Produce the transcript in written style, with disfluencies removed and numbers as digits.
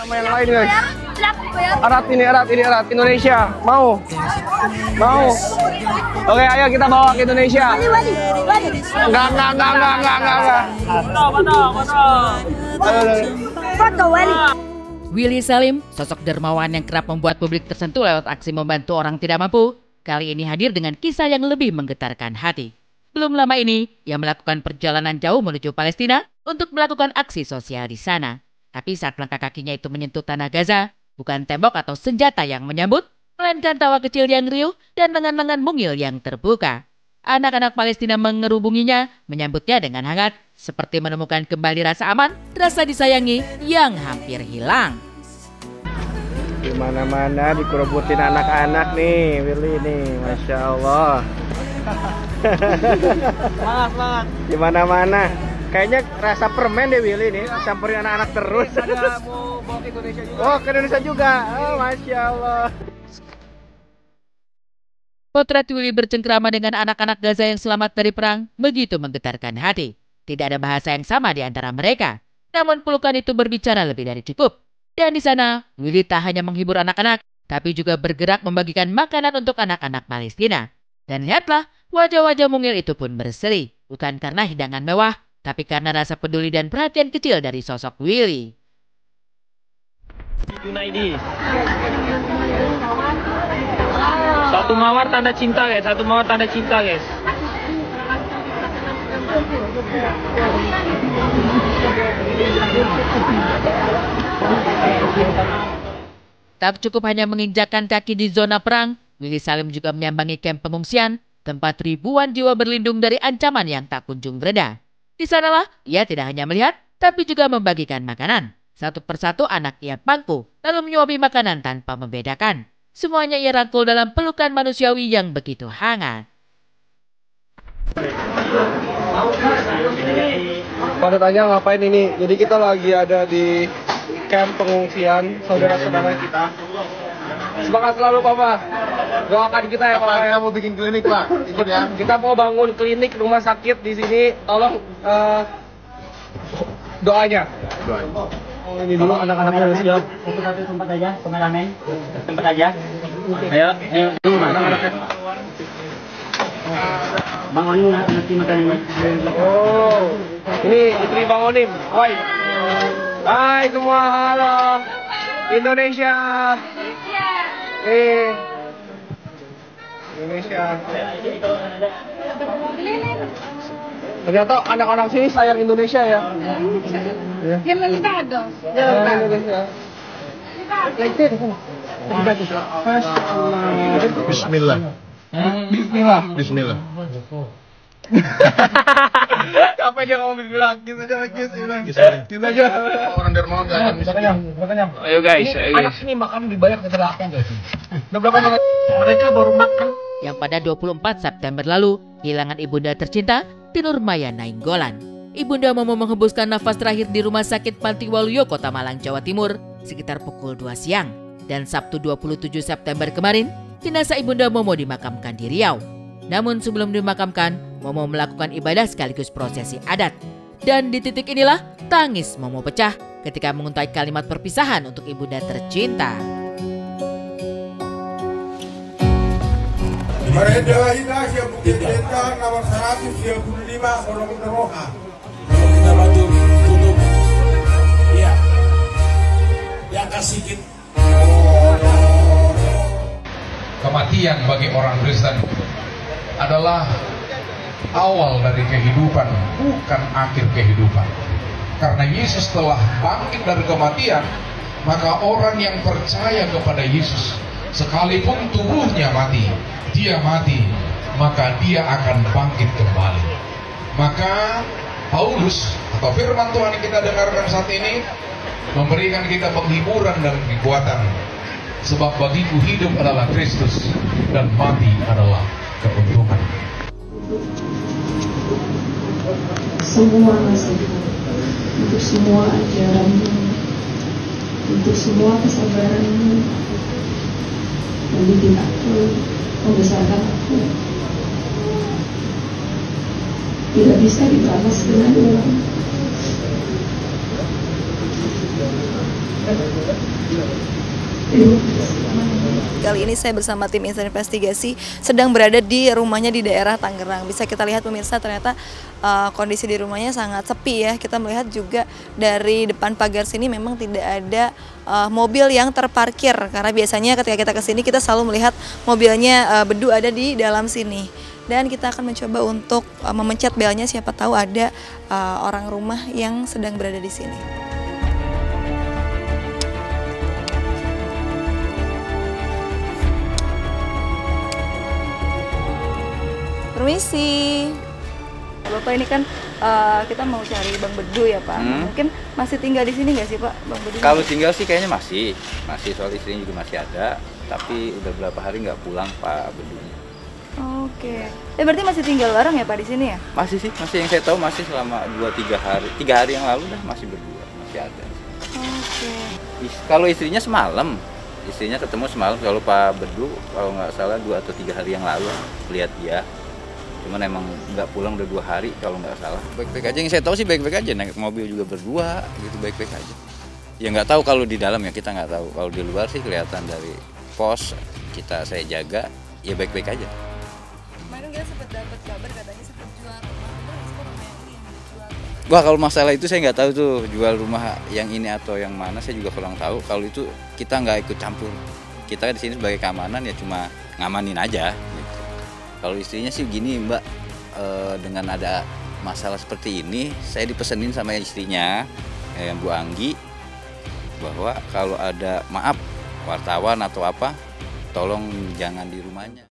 sama yang lain guys. Erat ini, erat Indonesia. Mau? Oke, ayo kita bawa ke Indonesia. Enggak. Foto Wali. Willy Salim, sosok dermawan yang kerap membuat publik tersentuh lewat aksi membantu orang tidak mampu, kali ini hadir dengan kisah yang lebih menggetarkan hati. Belum lama ini, ia melakukan perjalanan jauh menuju Palestina untuk melakukan aksi sosial di sana. Tapi saat langkah kakinya itu menyentuh tanah Gaza, bukan tembok atau senjata yang menyambut, melainkan tawa kecil yang riuh dan lengan-lengan mungil yang terbuka. Anak-anak Palestina mengerubunginya, menyambutnya dengan hangat, seperti menemukan kembali rasa aman, rasa disayangi yang hampir hilang. Di mana-mana dikerubutin anak-anak nih, Willy nih, Masya Allah. Semangat. Di mana-mana. Kayaknya rasa permen deh Willy nih, samperin anak-anak terus. Ada mau bawa ke Indonesia juga. Oh, ke Indonesia juga. Oh, Masya Allah. Potret Willy bercengkrama dengan anak-anak Gaza yang selamat dari perang begitu menggetarkan hati. Tidak ada bahasa yang sama di antara mereka. Namun pelukan itu berbicara lebih dari cukup. Dan di sana, Willy tak hanya menghibur anak-anak, tapi juga bergerak membagikan makanan untuk anak-anak Palestina. Dan lihatlah, wajah-wajah mungil itu pun berseri. Bukan karena hidangan mewah, tapi karena rasa peduli dan perhatian kecil dari sosok Willy. Junaidi. Satu mawar tanda cinta guys, guys. Tak cukup hanya menginjakkan kaki di zona perang, Willy Salim juga menyambangi kamp pengungsian, tempat ribuan jiwa berlindung dari ancaman yang tak kunjung reda. Di sanalah ia tidak hanya melihat, tapi juga membagikan makanan. Satu persatu anak ia pangku, lalu menyuapi makanan tanpa membedakan. Semuanya ia rangkul dalam pelukan manusiawi yang begitu hangat. Pada tanya ngapain ini? Jadi kita lagi ada di camp pengungsian saudara-saudara kita. Semangat selalu Papa. Doakan kita ya Papa. Kita mau bikin klinik Pak. Ikut ya. Kita mau bangun klinik rumah sakit di sini. Tolong doanya. Oh, ini dulu anak-anaknya udah siap. Satu tempat aja, kameramen. Tempat aja. Ayo. Anak-anaknya. Bang Onim nanti makan ini. Oh, ini istri Bang Onim. Hai semua, halo Indonesia. Indonesia. Ternyata anak-anak sini sayang Indonesia ya. Indonesia. Bismillah. Apa dia ngomong bismillah? Gitu aja. Orang dermawan enggak akan bisa kenyang. Ayo guys. Anak ini makan lebih banyak daripada aku guys. Udah berapa menit mereka baru makan? Yang pada 24 September lalu, kehilangan ibunda tercinta, Tinur Maya Nainggolan. Ibunda Momo menghembuskan nafas terakhir di Rumah Sakit Panti Waluyo, Kota Malang, Jawa Timur, sekitar pukul 2 siang. Dan Sabtu 27 September kemarin, jenazah Ibunda Momo dimakamkan di Riau. Namun sebelum dimakamkan, Momo melakukan ibadah sekaligus prosesi adat. Dan di titik inilah, tangis Momo pecah ketika menguntai kalimat perpisahan untuk ibunda tercinta. Adalah Hidas yang bukti diletakkan nomor 135 Kolom Roha. Kalau kita bantu tutup, ya, yang kasih kita. Kematian bagi orang Kristen adalah awal dari kehidupan, bukan akhir kehidupan. Karena Yesus telah bangkit dari kematian, maka orang yang percaya kepada Yesus, sekalipun tubuhnya mati, dia mati, maka dia akan bangkit kembali. Maka Paulus atau firman Tuhan yang kita dengarkan saat ini memberikan kita penghiburan dan kekuatan. Sebab bagiku hidup adalah Kristus dan mati adalah keuntungan. Semua nasihat, untuk semua ajaranmu, untuk semua kesabaranmu, mendidik aku, membesarkan aku, tidak bisa dibalas dengan uang. Terima kasih. Kali ini saya bersama tim Insan Investigasi sedang berada di rumahnya di daerah Tangerang. Bisa kita lihat pemirsa, ternyata kondisi di rumahnya sangat sepi ya. Kita melihat juga dari depan pagar sini memang tidak ada mobil yang terparkir. Karena biasanya ketika kita kesini kita selalu melihat mobilnya Bedu ada di dalam sini. Dan kita akan mencoba untuk memencet belnya, siapa tahu ada orang rumah yang sedang berada di sini. Permisi, Bapak, ini kan kita mau cari Bang Bedu ya Pak. Mungkin masih tinggal di sini nggak sih Pak, Bang Bedu? Kalau tinggal sih kayaknya masih soal istrinya juga masih ada, tapi udah berapa hari nggak pulang Pak Bedu. Oke, berarti masih tinggal bareng ya Pak di sini ya? Masih sih, masih yang saya tahu masih selama 2-3 hari, 3 hari yang lalu dah masih berdua, masih ada. Oke. Kalau istrinya semalam, istrinya ketemu semalam. Kalau Pak Bedu kalau nggak salah 2 atau 3 hari yang lalu lihat dia. Cuman emang nggak pulang udah 2 hari kalau nggak salah. Baik-baik aja, yang saya tahu sih baik-baik aja, naik mobil juga berdua gitu, baik-baik aja. Ya nggak tahu kalau di dalam ya, kita nggak tahu. Kalau di luar sih kelihatan dari pos saya jaga, ya baik-baik aja. Kemarin kita sempat dapat kabar katanya sempat jual rumah yang ini yang dijual. Wah, kalau masalah itu saya nggak tahu tuh, jual rumah yang ini atau yang mana, saya juga kurang tahu. Kalau itu kita nggak ikut campur. Kita di sini sebagai keamanan ya cuma ngamanin aja. Gitu. Kalau istrinya sih gini Mbak, dengan ada masalah seperti ini, saya dipesenin sama istrinya, Bu Anggi, bahwa kalau ada maaf wartawan atau apa, tolong jangan di rumahnya.